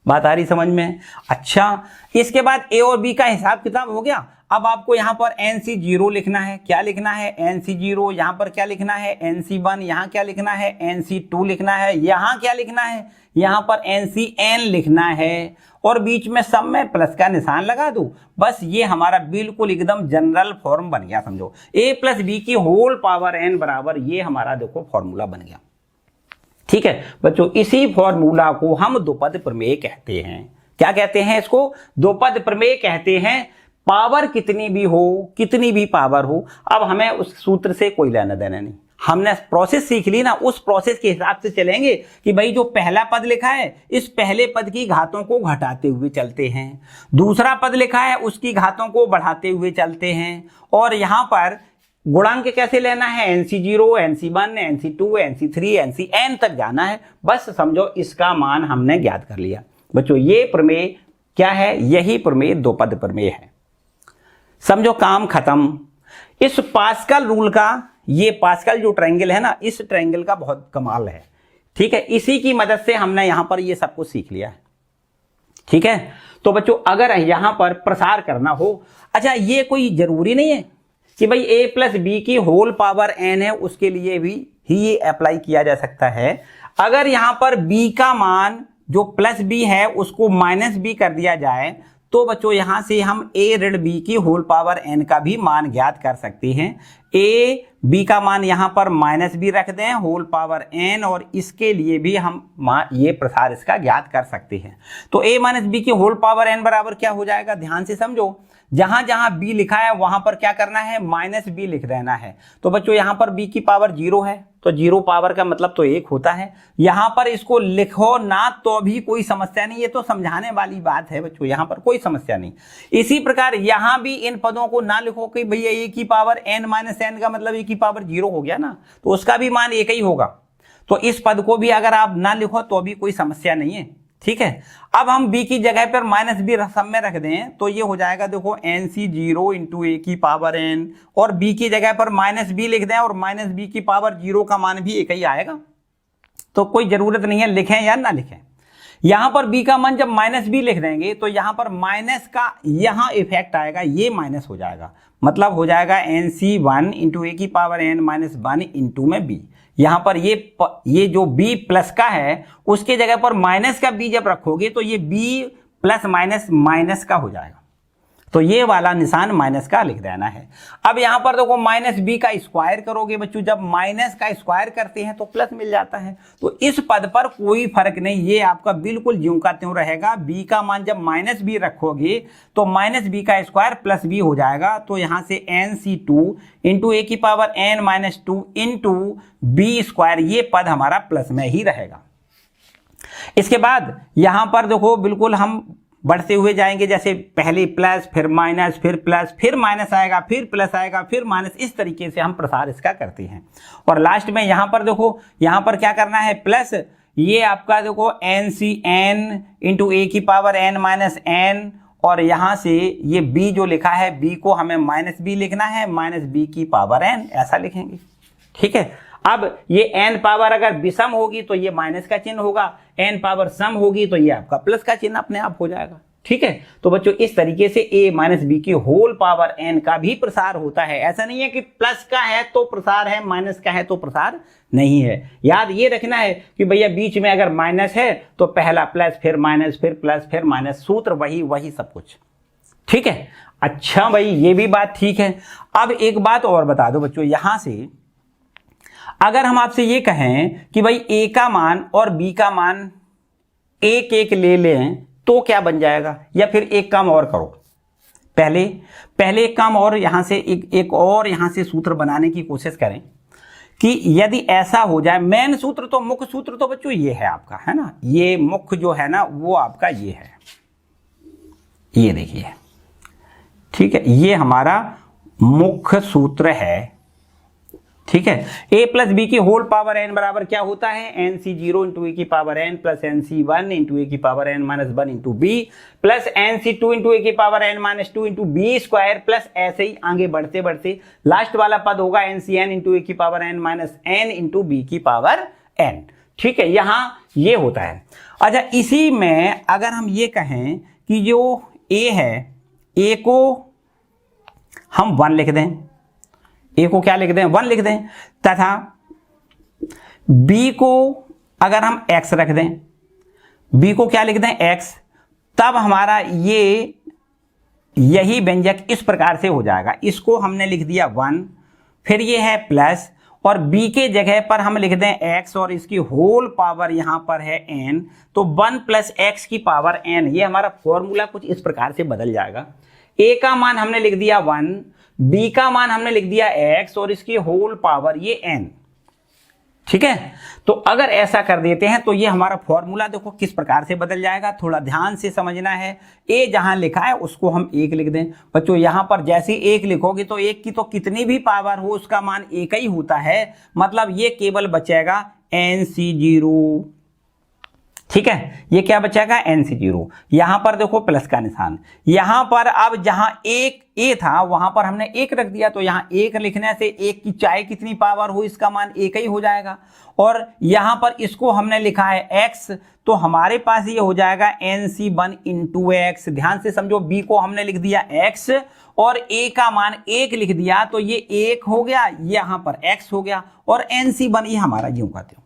बात आ रही समझ में। अच्छा, इसके बाद a और b का हिसाब किताब हो गया। अब आपको यहाँ पर NC0 लिखना है। क्या लिखना है, NC0, यहाँ पर क्या लिखना है, NC1, यहाँ क्या लिखना है, NC2 लिखना है, यहाँ क्या लिखना है, यहाँ पर NCN लिखना है, और बीच में सब में प्लस का निशान लगा दूं। बस ये हमारा बिल्कुल एकदम जनरल फॉर्म बन गया, समझो a प्लस बी की होल पावर n बराबर, ये हमारा देखो फॉर्मूला बन गया। ठीक है बच्चों, इसी फॉर्मूला को हम द्विपद प्रमेय कहते हैं। क्या कहते हैं इसको, द्विपद प्रमेय कहते हैं। पावर कितनी भी हो, कितनी भी पावर हो, अब हमें उस सूत्र से कोई लेना देना नहीं, हमने प्रोसेस सीख ली ना, उस प्रोसेस के हिसाब से चलेंगे कि भाई जो पहला पद लिखा है इस पहले पद की घातों को घटाते हुए चलते हैं, दूसरा पद लिखा है उसकी घातों को बढ़ाते हुए चलते हैं, और यहां पर गुणांक कैसे लेना है, NC0, NC1, NC2, NC3, NCn तक जाना है। बस समझो इसका मान हमने ज्ञात कर लिया। बच्चों ये प्रमेय क्या है, यही प्रमेय दो पद प्रमेय है। समझो काम खत्म। इस पास्कल रूल का, ये पास्कल जो ट्रायंगल है ना, इस ट्रायंगल का बहुत कमाल है। ठीक है, इसी की मदद से हमने यहां पर ये सब कुछ सीख लिया है। ठीक है, तो बच्चों अगर यहां पर प्रसार करना हो, अच्छा ये कोई जरूरी नहीं है कि भाई a प्लस बी की होल पावर n है, उसके लिए भी ही ये अप्लाई किया जा सकता है। अगर यहां पर b का मान जो प्लस b है उसको माइनस b कर दिया जाए, तो बच्चों यहां से हम a ऋण b की होल पावर n का भी मान ज्ञात कर सकते हैं। a b का मान यहां पर माइनस b रख दें होल पावर n, और इसके लिए भी हम ये प्रसार इसका ज्ञात कर सकते हैं। तो a माइनस बी की होल पावर n बराबर क्या हो जाएगा, ध्यान से समझो। जहां जहां b लिखा है वहां पर क्या करना है, माइनस b लिख देना है। तो बच्चों यहां पर b की पावर 0 है, तो 0 पावर का मतलब तो 1 होता है। यहां पर इसको लिखो ना तो भी कोई समस्या नहीं, ये तो समझाने वाली बात है बच्चों, यहां पर कोई समस्या नहीं। इसी प्रकार यहां भी इन पदों को ना लिखो कि भैया a की पावर n माइनस n का मतलब a की पावर 0 हो गया ना, तो उसका भी मान 1 ही होगा। तो इस पद को भी अगर आप ना लिखो तो भी कोई समस्या नहीं है। ठीक है, अब हम b की जगह पर माइनस b सब में रख दें तो ये हो जाएगा, देखो NC0 इंटू a की पावर n, और b की जगह पर माइनस b लिख दें और माइनस b की पावर 0 का मान भी 1 ही आएगा। तो कोई जरूरत नहीं है लिखें या ना लिखें। यहां पर b का मान जब माइनस b लिख देंगे तो यहां पर माइनस का यहां इफेक्ट आएगा, ये माइनस हो जाएगा, मतलब हो जाएगा NC1 इंटू a की पावर n माइनस 1 इंटू में b। यहां पर ये जो b प्लस का है उसके जगह पर माइनस का b जब रखोगे तो ये b प्लस माइनस माइनस का हो जाएगा, तो ये वाला निशान माइनस का लिख देना है। अब यहां पर देखो माइनस b का स्क्वायर करोगे बच्चों, जब माइनस का स्क्वायर करते हैं तो प्लस मिल जाता है। तो इस पद पर कोई फर्क नहीं, ये आपका बिल्कुल ज्यों का त्यों रहेगा। b का मान जब माइनस b रखोगे तो माइनस b का स्क्वायर प्लस b हो जाएगा। तो यहां से NC2 इंटू a की power n minus 2 into b square, ये पद हमारा प्लस में ही रहेगा। इसके बाद यहां पर देखो बिल्कुल हम बढ़ते हुए जाएंगे, जैसे पहले प्लस फिर माइनस फिर प्लस फिर माइनस आएगा फिर प्लस आएगा फिर माइनस, इस तरीके से हम प्रसार इसका करते हैं। और लास्ट में यहां पर देखो, यहां पर क्या करना है, प्लस ये आपका देखो NCn इंटू a की पावर n माइनस n, और यहां से ये b जो लिखा है b को हमें माइनस b लिखना है, माइनस b की पावर n ऐसा लिखेंगे। ठीक है, अब ये n पावर अगर विषम होगी तो ये माइनस का चिन्ह होगा, n पावर सम होगी तो ये आपका प्लस का चिन्ह अपने आप हो जाएगा। ठीक है, तो बच्चों इस तरीके से a माइनस बी की होल पावर n का भी प्रसार होता है। ऐसा नहीं है कि प्लस का है तो प्रसार है, माइनस का है तो प्रसार नहीं है। याद ये रखना है कि भैया बीच में अगर माइनस है तो पहला प्लस फिर माइनस फिर प्लस फिर माइनस, सूत्र वही सब कुछ। ठीक है, अच्छा भाई ये भी बात ठीक है। अब एक बात और बता दो बच्चों, यहां से अगर हम आपसे ये कहें कि भाई a का मान और b का मान एक एक ले लें तो क्या बन जाएगा, या फिर एक काम और करो, पहले एक काम और यहां से एक और यहां से सूत्र बनाने की कोशिश करें कि यदि ऐसा हो जाए, मेन सूत्र तो मुख्य सूत्र तो बच्चों ये है आपका, है ना, ये मुख्य जो है ना वो आपका ये है, ये देखिए। ठीक है, ये हमारा मुख्य सूत्र है। ठीक है, a प्लस बी की होल पावर n बराबर क्या होता है, NC0 इंटू ए की power n plus NC1 into A की power n minus 1 into B plus NC2 into A की power n minus 2 into B square, plus ऐसे ही आगे बढ़ते बढ़ते लास्ट वाला पद होगा NCn इंटू ए की power n minus n into B की पावर n। ठीक है, यहां ये होता है। अच्छा, इसी में अगर हम ये कहें कि जो a है, a को हम 1 लिख दें, a को क्या लिख दें, 1 लिख दें, तथा b को अगर हम x रख दें, b को क्या लिख दें, x, तब हमारा यही व्यंजक इस प्रकार से हो जाएगा। इसको हमने लिख दिया 1, फिर ये है प्लस, और b के जगह पर हम लिख दें x, और इसकी होल पावर यहां पर है n, तो 1 प्लस x की पावर n, ये हमारा फॉर्मूला कुछ इस प्रकार से बदल जाएगा। a का मान हमने लिख दिया 1, b का मान हमने लिख दिया x, और इसकी होल पावर ये n। ठीक है। तो अगर ऐसा कर देते हैं तो ये हमारा फॉर्मूला देखो किस प्रकार से बदल जाएगा, थोड़ा ध्यान से समझना है। ए जहां लिखा है उसको हम 1 लिख दें। बच्चों यहां पर जैसे 1 लिखोगे तो 1 की तो कितनी भी पावर हो उसका मान 1 ही होता है, मतलब ये केवल बचेगा NC0। ठीक है, ये क्या बचेगा NC0। यहां पर देखो प्लस का निशान, यहां पर अब जहां एक ए था वहां पर हमने 1 रख दिया, तो यहां 1 लिखने से 1 की चाहे कितनी पावर हो इसका मान 1 ही हो जाएगा। और यहां पर इसको हमने लिखा है x, तो हमारे पास ये हो जाएगा NC1 इंटू एक्स। ध्यान से समझो, b को हमने लिख दिया x और a का मान 1 लिख दिया, तो ये 1 हो गया, यहां पर x हो गया और NC1 ये हमारा यूं कहते हो।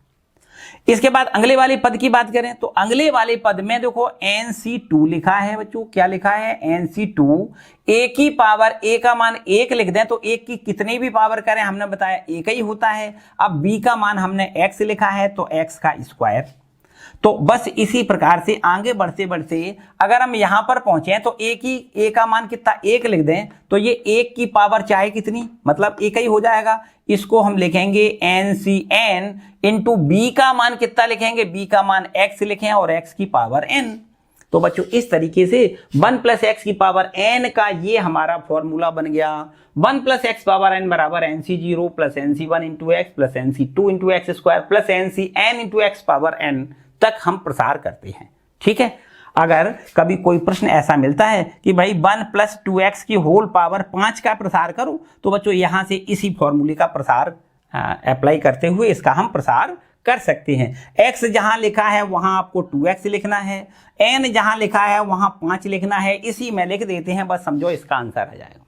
इसके बाद अगले वाले पद की बात करें तो अगले वाले पद में देखो NC2 लिखा है। बच्चों क्या लिखा है NC2, a की पावर a का मान 1 लिख दें तो 1 की कितनी भी पावर करें हमने बताया 1 ही होता है। अब b का मान हमने x लिखा है तो x का स्क्वायर। तो बस इसी प्रकार से आगे बढ़ते बढ़ते अगर हम यहां पर पहुंचे तो a का मान कितना 1 लिख दें तो ये 1 की पावर चाहे कितनी मतलब 1 ही हो जाएगा। इसको हम लिखेंगे NCN इंटू b का मान कितना लिखेंगे, b का मान x लिखें और x की पावर n। तो बच्चों इस तरीके से 1 प्लस एक्स की पावर n का ये हमारा फॉर्मूला बन गया। 1 प्लस एक्स पावर n बराबर NC0 plus NC1 into x plus NC2 into x square plus NCN into x power n तक हम प्रसार करते हैं। ठीक है, अगर कभी कोई प्रश्न ऐसा मिलता है कि भाई 1 प्लस 2x की होल पावर 5 का प्रसार करो, तो बच्चों यहां से इसी फॉर्मूले का प्रसार अप्लाई करते हुए इसका हम प्रसार कर सकते हैं। x जहां लिखा है वहां आपको 2x लिखना है, n जहां लिखा है वहां 5 लिखना है, इसी में लिख देते हैं, बस समझो इसका आंसर आ जाएगा।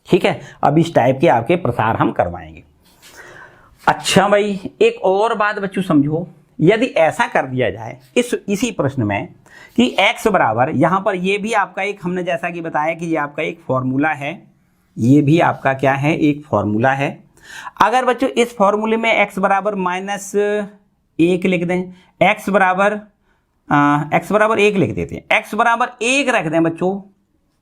ठीक है, अब इस टाइप के आपके प्रसार हम करवाएंगे। अच्छा भाई, एक और बात बच्चों समझो, यदि ऐसा कर दिया जाए इसी प्रश्न में कि x बराबर, यहां पर ये भी आपका एक हमने जैसा कि बताया कि ये आपका एक फॉर्मूला है, ये भी आपका क्या है एक फॉर्मूला है। अगर बच्चों इस फॉर्मूले में x बराबर -1 लिख दें, x बराबर 1 लिख देते हैं, x बराबर 1 रख दें बच्चों,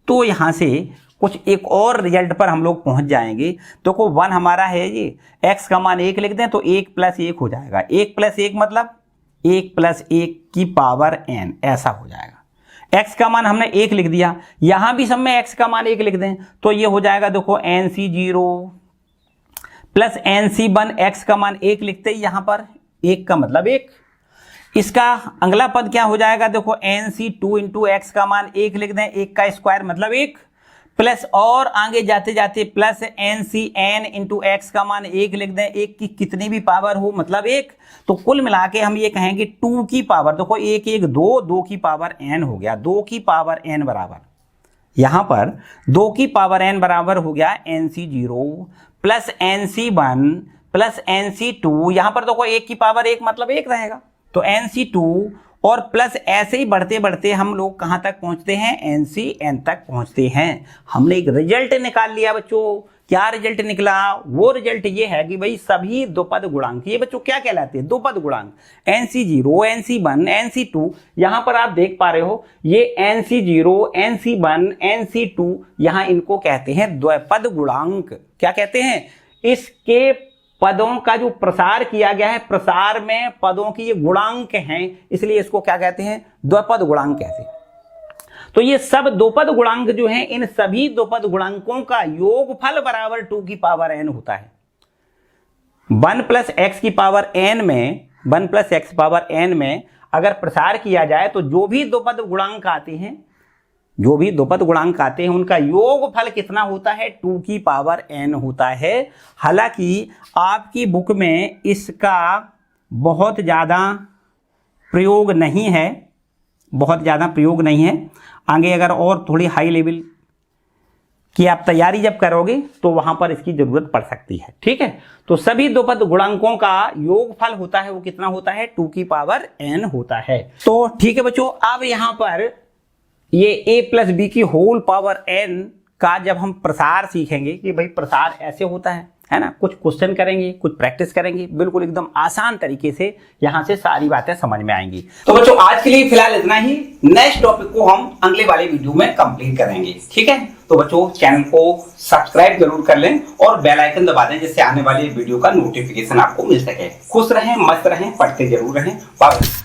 तो यहां से कुछ एक और रिजल्ट पर हम लोग पहुंच जाएंगे। तो को 1 हमारा है ये, x का मान 1 लिख दें तो 1 प्लस 1 हो जाएगा, 1 प्लस 1 मतलब 1 प्लस 1 की पावर n, ऐसा हो जाएगा। x का मान हमने 1 लिख दिया, यहां भी सब में x का मान 1 लिख दें तो ये हो जाएगा देखो NC0 प्लस NC1, x का मान 1 लिखते ही यहां पर 1 का मतलब 1। इसका अगला पद क्या हो जाएगा देखो NC2 इंटू एक्स का मान 1 लिख दें, 1 का स्क्वायर मतलब 1, प्लस और आगे जाते जाते प्लस NCN इंटू एक्स का मान 1 लिख दें, 1 की कितनी भी पावर हो मतलब 1। तो कुल मिला के हम ये कहेंगे 2 की पावर, देखो 1 1 2, 2 की पावर n हो गया, 2 की पावर n बराबर, यहां पर 2 की पावर n बराबर हो गया NC0 plus NC1 plus NC2, यहां पर देखो 1 की पावर 1 मतलब 1 रहेगा, तो NC2 और प्लस ऐसे ही बढ़ते बढ़ते हम लोग कहां तक पहुंचते हैं NCN तक पहुंचते हैं। हमने एक रिजल्ट निकाल लिया बच्चों। क्या रिजल्ट निकला? वो रिजल्ट ये है कि भाई सभी द्विपद गुणांक, ये बच्चों क्या कहलाते हैं द्विपद गुणांक, NC0 NC1 NC2, यहां पर आप देख पा रहे हो ये NC0 NC1 NC2, यहां इनको कहते हैं द्विपद गुणांक। क्या कहते हैं? इसके पदों का जो प्रसार किया गया है, प्रसार में पदों की ये गुणांक हैं, इसलिए इसको क्या कहते हैं द्विपद गुणांक कहते हैं। तो ये सब द्विपद गुणांक जो हैं, इन सभी द्विपद गुणांकों का योगफल बराबर 2 की पावर n होता है। 1 प्लस एक्स की पावर n में, 1 प्लस एक्स पावर n में अगर प्रसार किया जाए तो जो भी द्विपद गुणांक आते हैं, जो भी द्विपद गुणांक आते हैं उनका योगफल कितना होता है 2 की पावर n होता है। हालांकि आपकी बुक में इसका बहुत ज़्यादा प्रयोग नहीं है, बहुत ज़्यादा प्रयोग नहीं है। आगे अगर और थोड़ी हाई लेवल की आप तैयारी जब करोगे तो वहां पर इसकी जरूरत पड़ सकती है। ठीक है, तो सभी द्विपद गुणांकों का योगफल होता है वो कितना होता है 2 की पावर n होता है। तो ठीक है बच्चों, अब यहां पर ये a प्लस बी की होल पावर n का जब हम प्रसार सीखेंगे कि भाई प्रसार ऐसे होता है, है ना, कुछ क्वेश्चन करेंगे, कुछ प्रैक्टिस करेंगे, बिल्कुल एकदम आसान तरीके से यहाँ से सारी बातें समझ में आएंगी। तो बच्चों आज के लिए फिलहाल इतना ही, नेक्स्ट टॉपिक को हम अगले वाले वीडियो में कंप्लीट करेंगे, ठीक है। तो बच्चों चैनल को सब्सक्राइब जरूर कर लें और बेल आइकन दबा दें जिससे आने वाले वीडियो का नोटिफिकेशन आपको मिल सके। खुश रहें, मस्त रहें, पढ़ते जरूर रहें। बाय।